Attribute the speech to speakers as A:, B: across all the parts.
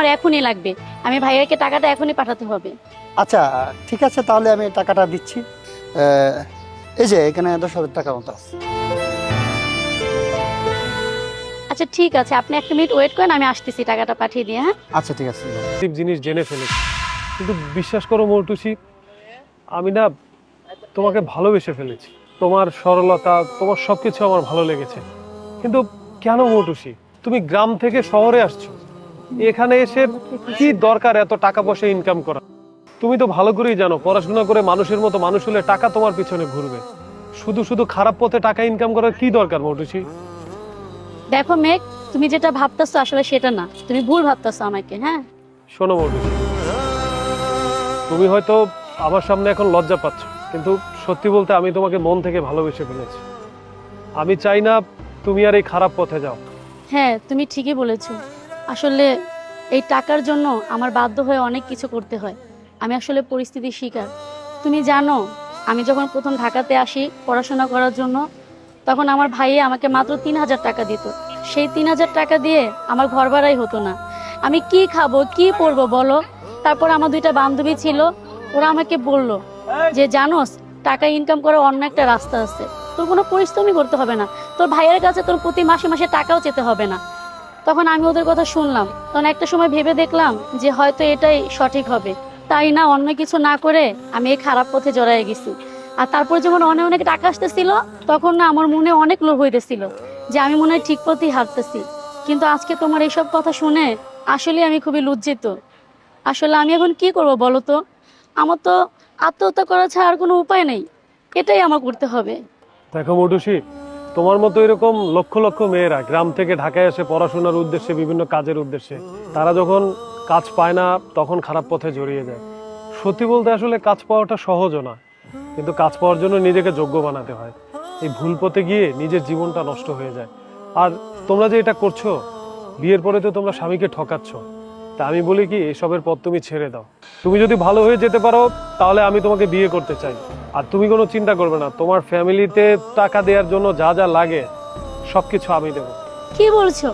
A: আমার এখনই লাগবে, আমি ভাইয়াকে টাকাটা এখনই পাঠাতে হবে।
B: আচ্ছা ঠিক আছে, তাহলে আমি টাকাটা দিচ্ছি। এই যে এখানে 10,000 টাকা মতো আছে।
A: আচ্ছা ঠিক আছে, আপনি একটা মিনিট ওয়েট করেন, আমি আসতেছি টাকাটা পাঠিয়ে দিয়ে। হ্যাঁ
B: আচ্ছা ঠিক আছে।
C: জিনিস জেনে ফেলেছি, কিন্তু বিশ্বাস করো মৌটুসি, আমি না তোমাকে ভালোবেসে ফেলেছি। তোমার সরলতা, তোমার সবকিছু আমার ভালো লেগেছে। কিন্তু কেন মৌটুসি, তুমি গ্রাম থেকে শহরে আসছো, এখানে এসে কি দরকার এত টাকা পয়সা ইনকাম করা? তুমি তো ভালো করেই জানো পড়াশোনা করে মানুষের মতো মানুষ হলে টাকা তোমার পিছনে ঘুরবে। শুধু শুধু খারাপ পথে টাকা ইনকাম করার কি দরকার মৌটুসি?
A: দেখো মেঘ, তুমি যেটা ভাবতেছো আসলে সেটা না, তুমি ভুল ভাবতেছো আমাকে। হ্যাঁ
C: শোনো মৌটুসি, তুমি হয়তো আমার সামনে এখন লজ্জা পাচ্ছ, কিন্তু সত্যি বলতে আমি তোমাকে মন থেকে ভালোবেসে ফেলেছি। আমি চাই না তুমি আর এই খারাপ পথে যাও।
A: হ্যাঁ তুমি ঠিকই বলেছো। আসলে এই টাকার জন্য আমার বাধ্য হয়ে অনেক কিছু করতে হয়। আমি আসলে পরিস্থিতির শিকার। তুমি জানো, আমি যখন প্রথম ঢাকাতে আসি পড়াশোনা করার জন্য, তখন আমার ভাইয়ে আমাকে মাত্র 3,000 টাকা দিত। সেই 3,000 টাকা দিয়ে আমার ঘর ভাড়াই হতো না। আমি কি খাবো, কি পরবো বলো? তারপর আমার দুইটা বান্ধবী ছিল, ওরা আমাকে বলল যে জানোস, টাকা ইনকাম করার অন্য একটা রাস্তা আছে, তোর কোনো পরিশ্রমই করতে হবে না, তোর ভাইয়ের কাছে তোর প্রতি মাসে মাসে টাকাও চেতে হবে না। তখন আমি ওদের কথা শুনলাম, তখন একটা সময় ভেবে দেখলাম যে হয়তো এটাই সঠিক হবে। তাই না অন্য কিছু না করে আমি এই খারাপ পথে জড়ায় গেছি। আর তারপর যখন অনেক অনেক টাকা আসতেছিল, তখন না আমার মনে অনেক লোভ হইতেছিল যে আমি মনে হয় ঠিক পথেই হাঁটতেছি। কিন্তু আজকে তোমার এইসব কথা শুনে আসলে আমি খুবই লজ্জিত। আসলে আমি এখন কি করব বলো তো? আমার তো আত্মহত্যা করা ছাড়া আর কোনো উপায় নেই, এটাই আমার করতে হবে।
C: দেখো মৌটুসি, তোমার মতো এরকম লক্ষ লক্ষ মেয়েরা গ্রাম থেকে ঢাকায় এসে পড়াশোনার উদ্দেশ্যে, বিভিন্ন কাজের উদ্দেশ্যে, তারা যখন কাজ পায় না তখন খারাপ পথে জড়িয়ে যায়। সত্যি বলতে আসলে কাজ পাওয়াটা সহজও না, কিন্তু কাজ পাওয়ার জন্য নিজেকে যোগ্য বানাতে হয়। এই ভুল পথে গিয়ে নিজের জীবনটা নষ্ট হয়ে যায়। আর তোমরা যে এটা করছো, বিয়ের পরে তো তোমরা স্বামীকে ঠকাচ্ছ। তা আমি বলি কি, এসবের পথ তুমি ছেড়ে দাও। তুমি যদি ভালো হয়ে যেতে পারো তাহলে আমি তোমাকে বিয়ে করতে চাই। আর তুমি কোনো চিন্তা করবে না, তোমার ফ্যামিলিতে টাকা দেওয়ার জন্য যা যা লাগে সবকিছু আমি দেবো।
A: কি বলছো?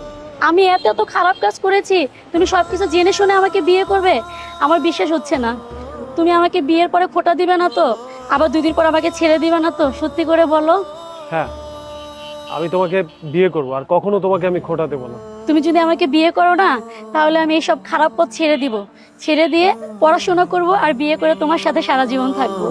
A: আমি এত এত খারাপ কাজ করেছি, তুমি সবকিছু জেনে শুনে আমাকে বিয়ে করবে? আমার বিশ্বাস হচ্ছে না। তুমি আমাকে বিয়ের পরে খোটা দিবে না তো? আবার 2 দিন পর আমাকে ছেড়ে দিবে না তো? সত্যি করে বলো।
C: হ্যাঁ, আমি তোমাকে বিয়ে করবো, আর কখনো তোমাকে আমি খোটা দেবো না।
A: তুমি যদি আমাকে বিয়ে করো না, তাহলে আমি এইসব খারাপ পথ ছেড়ে দিব। ছেড়ে দিয়ে পড়াশোনা করব আর বিয়ে করে তোমার সাথে সারা জীবন থাকবো।